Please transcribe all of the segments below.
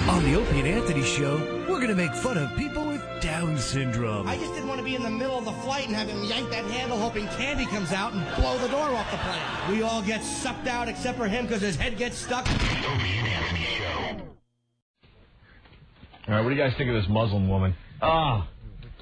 On the Opie and Anthony Show, we're going to make fun of people with Down syndrome. I just didn't want to be in the middle of the flight and have him yank that handle hoping candy comes out and blow the door off the plane. We all get sucked out except for him because his head gets stuck. The Opie and Anthony Show. All right, what do you guys think of this Muslim woman?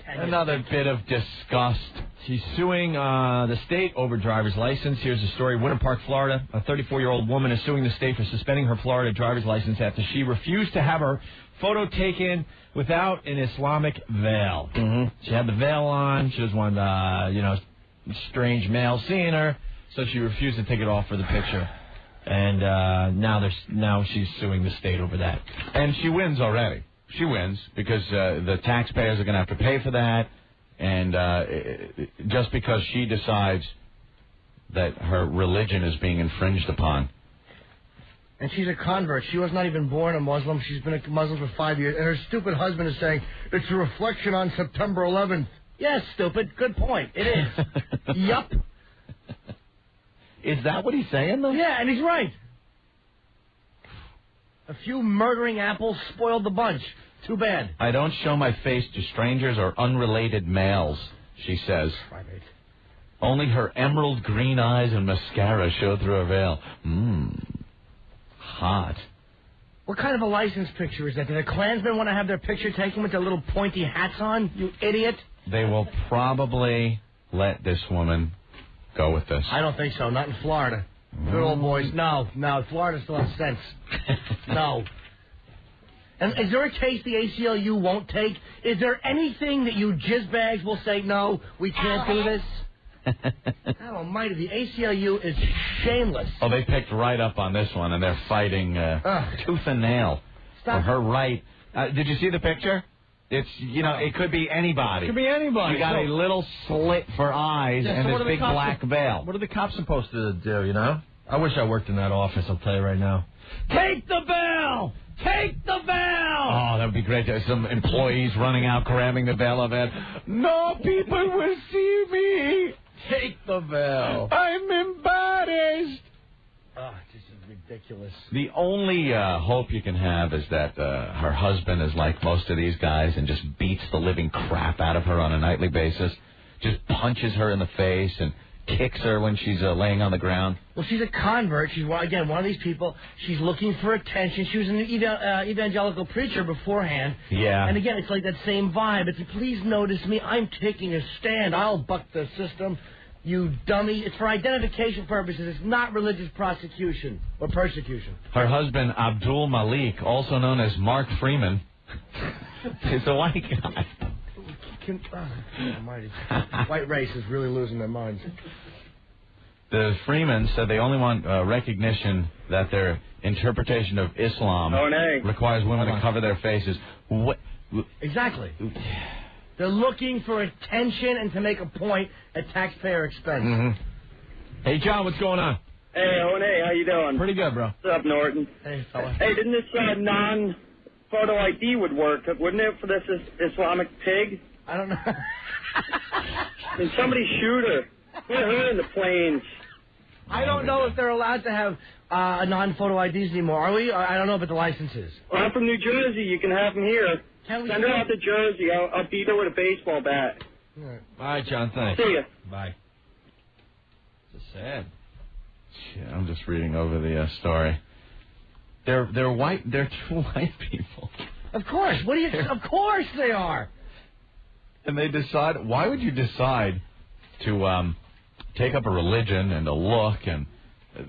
Another bit of disgust. She's suing the state over driver's license. Here's the story. Winter Park, Florida. A 34-year-old woman is suing the state for suspending her Florida driver's license after she refused to have her photo taken without an Islamic veil. Mm-hmm. She had the veil on. She doesn't want, strange male seeing her, so she refused to take it off for the picture. And now she's suing the state over that. And she wins already. She wins because the taxpayers are going to have to pay for that. And just because she decides that her religion is being infringed upon. And she's a convert. She was not even born a Muslim. She's been a Muslim for 5 years. And her stupid husband is saying, it's a reflection on September 11th. Yes, stupid. Good point. It is. Yup. Is that what he's saying, though? Yeah, and he's right. A few murdering apples spoiled the bunch. Too bad. I don't show my face to strangers or unrelated males, she says. Primate. Only her emerald green eyes and mascara show through her veil. Hot. What kind of a license picture is that? Did the Klansmen want to have their picture taken with their little pointy hats on? You idiot. They will probably let this woman go with this. I don't think so. Not in Florida. Good old boys. No. Florida still has sense. No. And is there a case the ACLU won't take? Is there anything that you jizzbags will say, no, we can't do this? God almighty, the ACLU is shameless. Oh, they picked right up on this one, and they're fighting tooth and nail for her right. Did you see the picture? It's, it could be anybody. It could be anybody. You got a little slit for eyes and this big black veil. What are the cops supposed to do, I wish I worked in that office, I'll tell you right now. Take the veil! Take the veil! Oh, that would be great. There's some employees running out, grabbing the veil of it. No people will see me. Take the veil. I'm embarrassed. This is ridiculous. The only hope you can have is that her husband is like most of these guys and just beats the living crap out of her on a nightly basis. Just punches her in the face and kicks her when she's laying on the ground. Well, she's a convert. She's, again, one of these people. She's looking for attention. She was an evangelical preacher beforehand. Yeah. And again, it's like that same vibe. It's, please notice me. I'm taking a stand. I'll buck the system. You dummy. It's for identification purposes. It's not religious prosecution or persecution. Her husband, Abdul Malik, also known as Mark Freeman, is a white guy. Almighty. White race is really losing their minds. The Freemans said they only want recognition that their interpretation of Islam requires women to cover their faces. What? Exactly. They're looking for attention and to make a point at taxpayer expense. Mm-hmm. Hey, John, what's going on? Hey, Owen, how you doing? Pretty good, bro. What's up, Norton? Hey, fella. Hey, didn't this non-photo ID would work, wouldn't it, for this Islamic pig? I don't know. Did somebody shoot her? Put her in the planes. I don't know if they're allowed to have non-photo IDs anymore. Are we? I don't know about the licenses. Well, I'm from New Jersey. You can have them here. Send her out to Jersey. I'll beat her with a baseball bat. All right, John, thanks. See ya. Bye. It's sad. Shit, I'm just reading over the story. They're white. They're two white people. Of course. What do you? Of course they are. And they decide. Why would you decide to take up a religion and a look and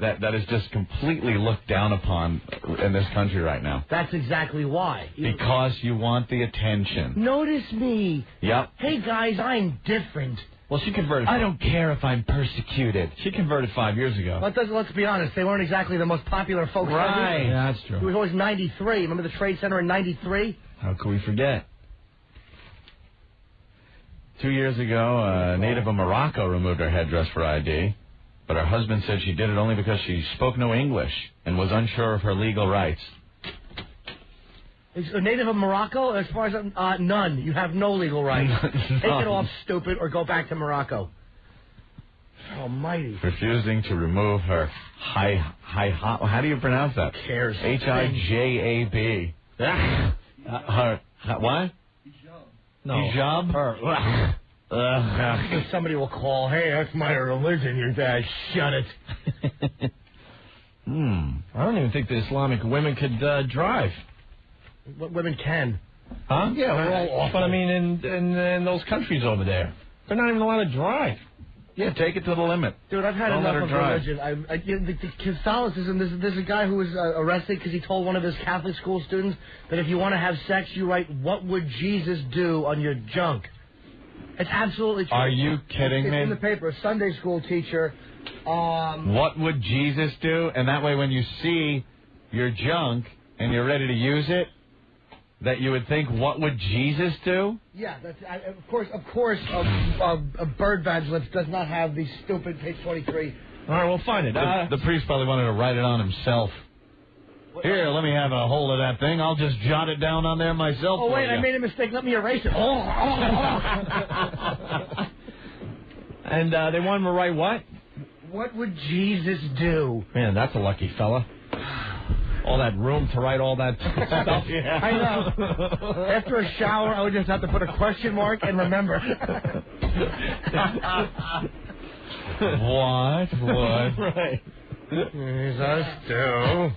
that is just completely looked down upon in this country right now? That's exactly why. Because you want the attention. Notice me. Yep. Hey guys, I'm different. Well, she converted. I don't care if I'm persecuted. She converted 5 years ago. Well, let's be honest. They weren't exactly the most popular folks. Right. Yeah, that's true. It was always 93. Remember the Trade Center in 93? How could we forget? 2 years ago, a native of Morocco removed her headdress for ID, but her husband said she did it only because she spoke no English and was unsure of her legal rights. Is a native of Morocco? As far as none. You have no legal rights. Take it off, stupid, or go back to Morocco. Almighty. Refusing to remove her how do you pronounce that? Who cares? Hijab. What? No. Hijab? Somebody will call, hey, that's my religion, your dad. Shut it. I don't even think the Islamic women could drive. What women can. Huh? Yeah, we're all awful. But I mean, in those countries over there, they're not even allowed to drive. Yeah, take it to the limit. Dude, I've had enough of religion. The Catholicism, there's a guy who was arrested because he told one of his Catholic school students that if you want to have sex, you write, what would Jesus do on your junk? It's absolutely true. Are you kidding me? It's in the paper. A Sunday school teacher. What would Jesus do? And that way when you see your junk and you're ready to use it, that you would think, what would Jesus do? Yeah, of course, a bird evangelist does not have the stupid page 23. All right, we'll find it. The priest probably wanted to write it on himself. Here, let me have a hold of that thing. I'll just jot it down on there myself. Oh, wait, I made a mistake. Let me erase it. And they want him to write what? What would Jesus do? Man, that's a lucky fella. All that room to write all that stuff. Yeah. I know. After a shower, I would just have to put a question mark and remember. What? Right. Jesus do.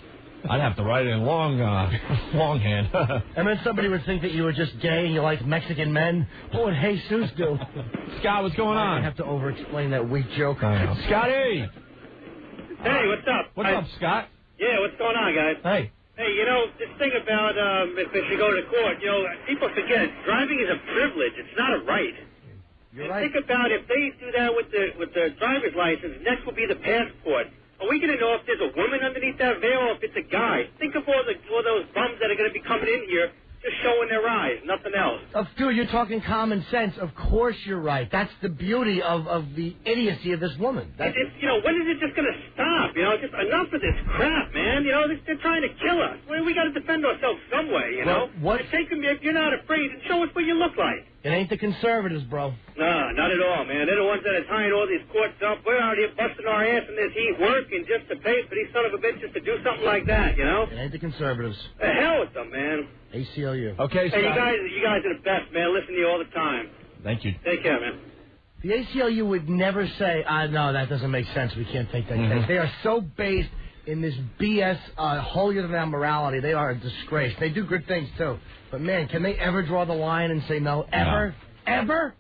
I'd have to write it in longhand. And then somebody would think that you were just gay and you like Mexican men. What would Jesus do? Scott, what's going on? I have to over-explain that weak joke. I know. Scotty! Hey, what's up? What's up, Scott? Yeah, what's going on, guys? Hey. Hey, this thing about if they should go to court, people forget driving is a privilege. It's not a right. You're right. Think about if they do that with the driver's license. Next will be the passport. Are we going to know if there's a woman underneath that veil or if it's a guy? Think of all those bums that are going to be coming in here just showing their eyes, nothing else. Dude, you're talking common sense. Of course you're right. That's the beauty of the idiocy of this woman. When is it just going to stop? Just enough of this crap, man. They're trying to kill us. We got to defend ourselves some way, What? If you're not afraid, then show us what you look like. It ain't the conservatives, bro. No, not at all, man. They're the ones that are tying all these courts up. We're out here busting our ass in this heat, working just to pay for these son of a bitches to do something like that, It ain't the conservatives. The hell with them, man. ACLU. Okay, Scott. Hey, you guys are the best, man. Listen to you all the time. Thank you. Take care, man. The ACLU would never say, no, that doesn't make sense. We can't take that case. They are so based in this BS, holier-than-thou morality. They are a disgrace. They do good things, too. But, man, can they ever draw the line and say no? Ever? No. Ever?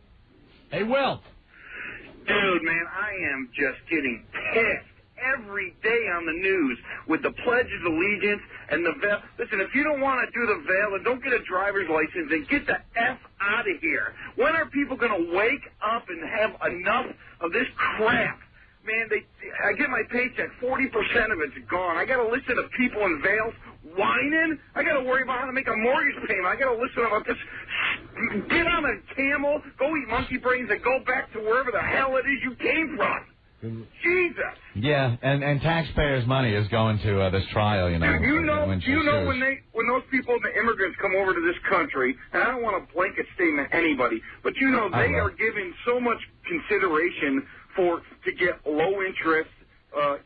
Hey, Will. Dude, man, I am just getting pissed every day on the news with the Pledge of Allegiance and the veil. Listen, if you don't want to do the veil and don't get a driver's license, then get the F out of here. When are people going to wake up and have enough of this crap? Man, I get my paycheck, 40% of it's gone. I got to listen to people in veils whining. I got to worry about how to make a mortgage payment. I got to listen about this. Get on a camel, go eat monkey brains, and go back to wherever the hell it is you came from. Jesus. Yeah, and taxpayers' money is going to this trial, Dude, do you know when those people, the immigrants, come over to this country, and I don't want a blanket statement anybody, but they are given so much consideration to get low interest,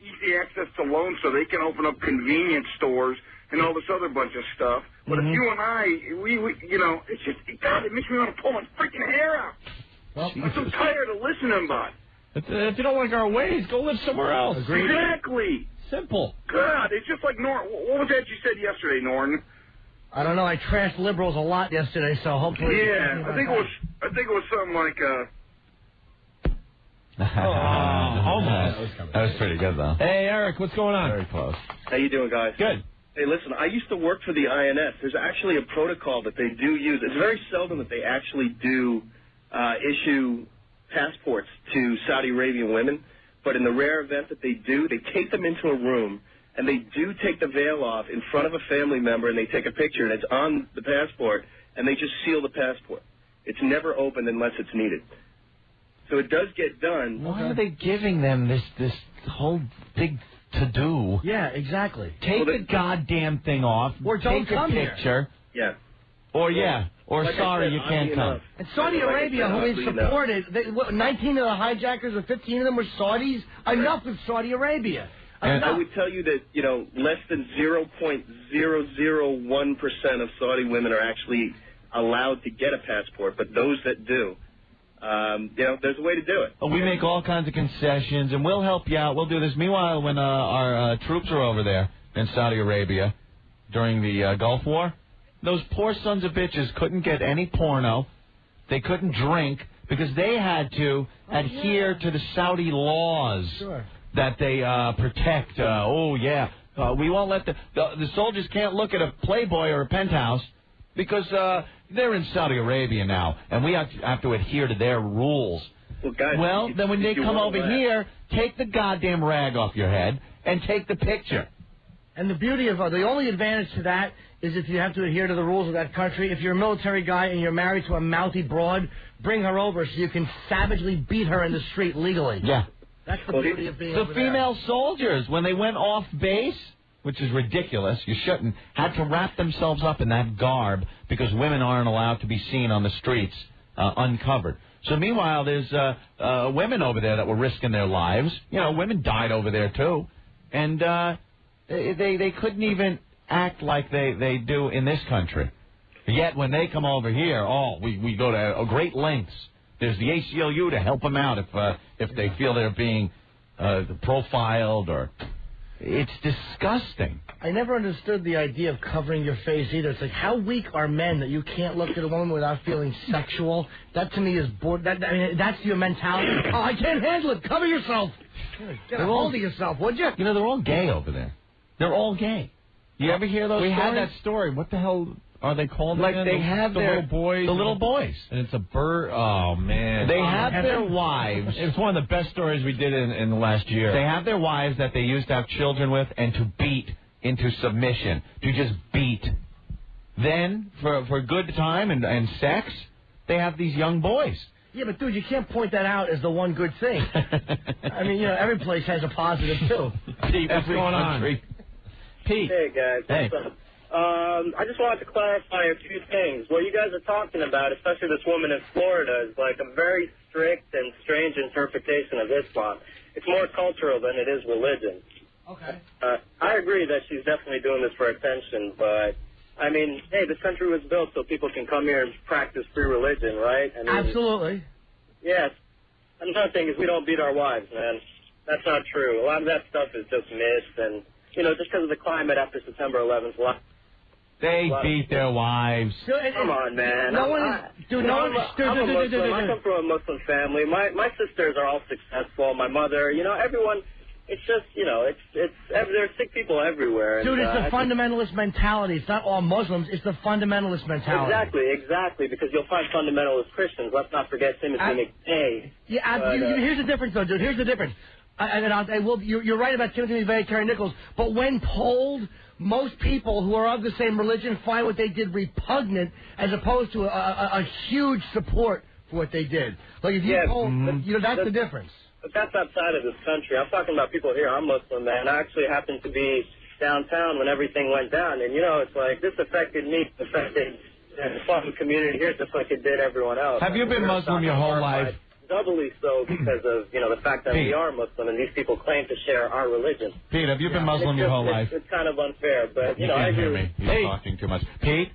easy access to loans so they can open up convenience stores and all this other bunch of stuff. But if you and I, it's just, God, it makes me want to pull my freaking hair out. Well, I'm so tired of listening about it. If you don't like our ways, go live somewhere else. Agreed. Exactly. Simple. God, it's just like Norton. What was that you said yesterday, Norton? I don't know. I trashed liberals a lot yesterday, so hopefully. Yeah, I think it was something like. Almost. That was pretty good, though. Hey, Eric, what's going on? Very close. How you doing, guys? Good. Hey, listen, I used to work for the INS. There's actually a protocol that they do use. It's very seldom that they actually do issue passports to Saudi Arabian women, but in the rare event that they do, they take them into a room, and they do take the veil off in front of a family member, and they take a picture, and it's on the passport, and they just seal the passport. It's never opened unless it's needed. So it does get done. Why are they giving them this whole big to-do? Yeah, exactly. Take the goddamn thing off. Or don't take a come picture. Here. Yeah. Or like sorry, said, you can't come. And Saudi Arabia, who is supported, 19 of the hijackers or 15 of them were Saudis. Enough with Saudi Arabia. I would tell you that, less than 0.001% of Saudi women are actually allowed to get a passport, but those that do, there's a way to do it. We make all kinds of concessions, and we'll help you out. We'll do this. Meanwhile, when our troops are over there in Saudi Arabia during the Gulf War, those poor sons of bitches couldn't get any porno. They couldn't drink because they had to adhere to the Saudi laws that they protect. We won't let the soldiers can't look at a Playboy or a Penthouse because they're in Saudi Arabia now, and we have to adhere to their rules. Well, guys, then when they come over here, take the goddamn rag off your head and take the picture. And the beauty of the only advantage to that is if you have to adhere to the rules of that country. If you're a military guy and you're married to a mouthy broad, bring her over so you can savagely beat her in the street legally. Yeah. That's the beauty of being over The female soldiers, when they went off base, which is ridiculous, you shouldn't, had to wrap themselves up in that garb because women aren't allowed to be seen on the streets uncovered. So meanwhile, there's women over there that were risking their lives. Women died over there, too. And they couldn't even act like they do in this country. Yet when they come over here, we go to great lengths. There's the ACLU to help them out if they feel they're being profiled or... It's disgusting. I never understood the idea of covering your face either. It's like, how weak are men that you can't look at a woman without feeling sexual? That to me is that's your mentality. Oh, I can't handle it. Cover yourself. Get a hold of yourself, would you? They're all gay over there. They're all gay. You ever hear those stories? We had that story. What the hell are they called like again? They have the their little boys. The little boys. And it's a bird. Oh, man. They have their wives. It's one of the best stories we did in the last year. They have their wives that they used to have children with and to beat into submission. To just beat. Then, for good time and sex, they have these young boys. Yeah, but, dude, you can't point that out as the one good thing. I mean, every place has a positive, too. Pete, what's going on? Pete. Hey, guys. Hey. What's up? I just wanted to clarify a few things. What you guys are talking about, especially this woman in Florida, is like a very strict and strange interpretation of Islam. It's more cultural than it is religion. Okay. I agree that she's definitely doing this for attention, but, I mean, hey, this country was built so people can come here and practice free religion, right? I mean, absolutely. Yes. Another thing is we don't beat our wives, man. That's not true. A lot of that stuff is just myths, and, just because of the climate after September 11th, they beat their wives. Come on, man. I'm a Muslim. I come from a Muslim family. My sisters are all successful. My mother, everyone. It's just, there's sick people everywhere. Dude, it's the fundamentalist mentality. It's not all Muslims. It's the fundamentalist mentality. Exactly. Because you'll find fundamentalist Christians. Let's not forget Timothy McVeigh. Yeah, here's the difference, though, dude. Here's the difference. You're right about Timothy McVeigh, Terry Nichols. But when polled, most people who are of the same religion find what they did repugnant, as opposed to a huge support for what they did. Like if you poll, that's the difference. But that's outside of this country. I'm talking about people here. I'm Muslim, man. I actually happened to be downtown when everything went down, and it's like this affected me, affected the Muslim community here, just like it did everyone else. Have you been Muslim your whole life? Doubly so because of the fact that Pete. we are Muslim and these people claim to share our religion. Pete, have you been Muslim your whole life? It's kind of unfair, but you I can't hear agree. me. He's talking too much. Pete.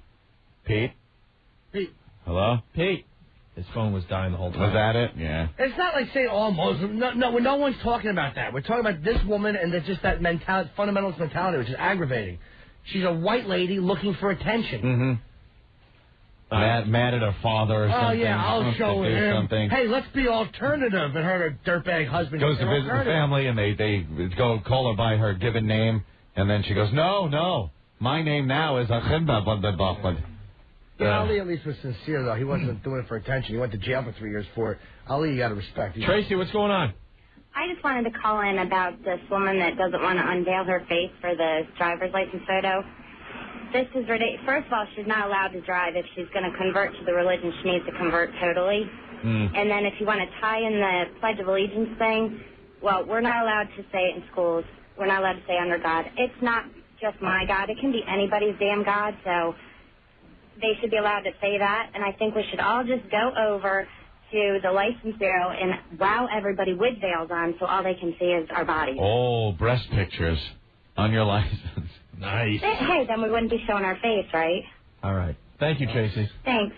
Hello. Pete. His phone was dying the whole time. Was that it? Yeah. It's not like saying all Muslims. No one's talking about that. We're talking about this woman and just that mentality, fundamentalist mentality, which is aggravating. She's a white lady looking for attention. Mm-hmm. Mad at her father or something. Oh, yeah, I'll show him. Something. Hey, let's be alternative. And her dirtbag husband goes to visit the family, and they go call her by her given name, and then she goes, no, my name now is Achimba. Ali at least was sincere, though. He wasn't doing it for attention. He went to jail for 3 years for it. Ali, you got to respect. Tracy, what's going on? I just wanted to call in about this woman that doesn't want to unveil her face for the driver's license photo. This is ridiculous. First of all, she's not allowed to drive. If she's going to convert to the religion, she needs to convert totally. And then if you want to tie in the Pledge of Allegiance thing, well, we're not allowed to say it in schools. We're not allowed to say under God. It's not just my God. It can be anybody's damn God, so they should be allowed to say that. And I think we should all just go over, to the license bureau and wow everybody with veils on so all they can see is our bodies. Oh, breast pictures on your license. Nice. Hey, then we wouldn't be showing our face, right? All right. Thank you, Tracy. Thanks.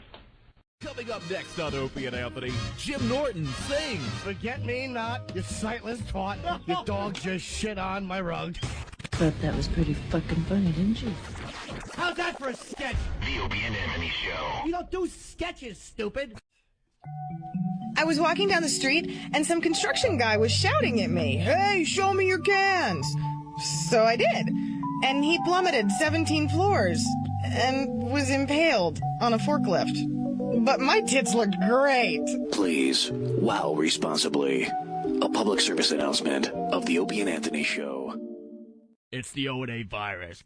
Coming up next on Opie and Anthony, Jim Norton sings. Forget me not, you sightless twat. Your dog just shit on my rug. Thought that was pretty fucking funny, didn't you? How's that for a sketch? The Opie and Anthony Show. You don't do sketches, stupid. I was walking down the street, and some construction guy was shouting at me, "Hey, show me your cans!" So I did. And he plummeted 17 floors and was impaled on a forklift. But my tits looked great. Please, wow responsibly. A public service announcement of the Opie and Anthony Show. It's the O&A virus.